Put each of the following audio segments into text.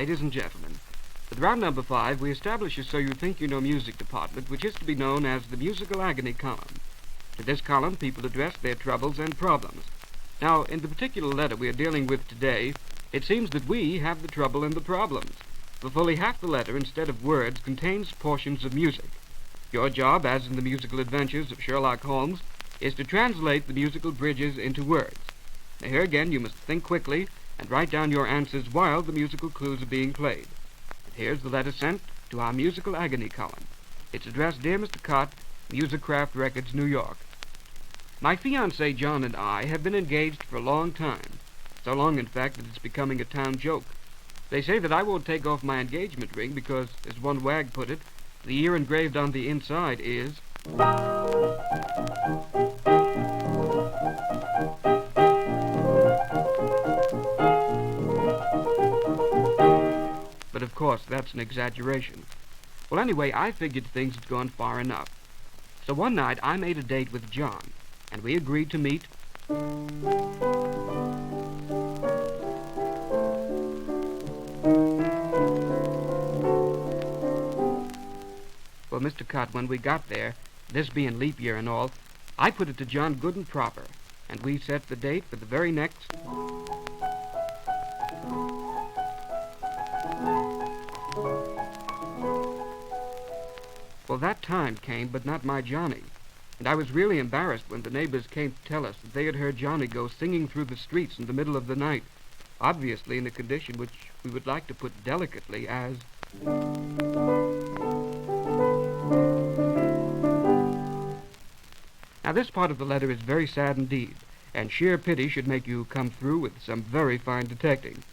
Ladies and gentlemen, with round number 5, we establish a So You Think You Know music department, which is to be known as the Musical Agony column. To this column, people address their troubles and problems. Now, in the particular letter we are dealing with today, it seems that we have the trouble and the problems. For fully half the letter, instead of words, contains portions of music. Your job, as in the musical adventures of Sherlock Holmes, is to translate the musical bridges into words. Now, here again, you must think quickly and write down your answers while the musical clues are being played. And here's the letter sent to our Musical Agony column. It's addressed, Dear Mr. Cott, Musicraft Records, New York. My fiancé John and I have been engaged for a long time. So long, in fact, that it's becoming a town joke. They say that I won't take off my engagement ring because, as one wag put it, the year engraved on the inside is... But of course, that's an exaggeration. Well, anyway, I figured things had gone far enough. So one night I made a date with John, and we agreed to meet... Well, Mr. Cott, when we got there, this being leap year and all, I put it to John good and proper, and we set the date for the very next... Well, that time came, but not my Johnny. And I was really embarrassed when the neighbors came to tell us that they had heard Johnny go singing through the streets in the middle of the night, obviously in a condition which we would like to put delicately as... Now, this part of the letter is very sad indeed, and sheer pity should make you come through with some very fine detecting.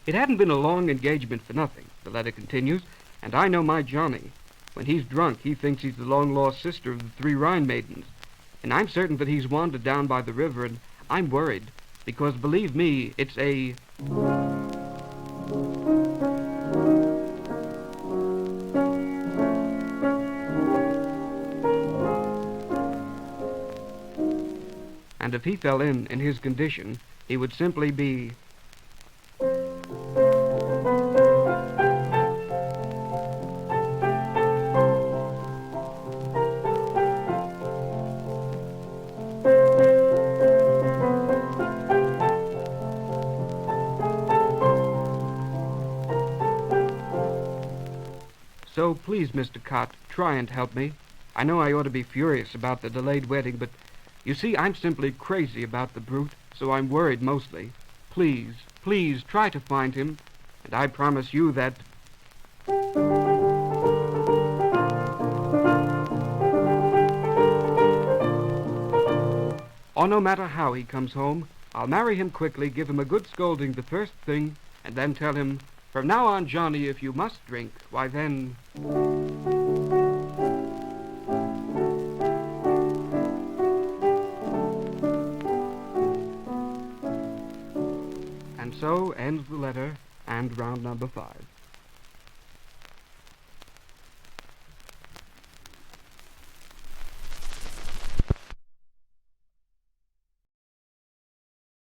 It hadn't been a long engagement for nothing, the letter continues, and I know my Johnny. When he's drunk, he thinks he's the long-lost sister of the 3 Rhine maidens. And I'm certain that he's wandered down by the river, and I'm worried, because, believe me, it's a... And if he fell in his condition, he would simply be... So, please, Mr. Cott, try and help me. I know I ought to be furious about the delayed wedding, but you see, I'm simply crazy about the brute, so I'm worried mostly. Please, please, try to find him, and I promise you that... Or no matter how he comes home, I'll marry him quickly, give him a good scolding the first thing, and then tell him, from now on, Johnny, if you must drink, why then... And so ends the letter and round number 5.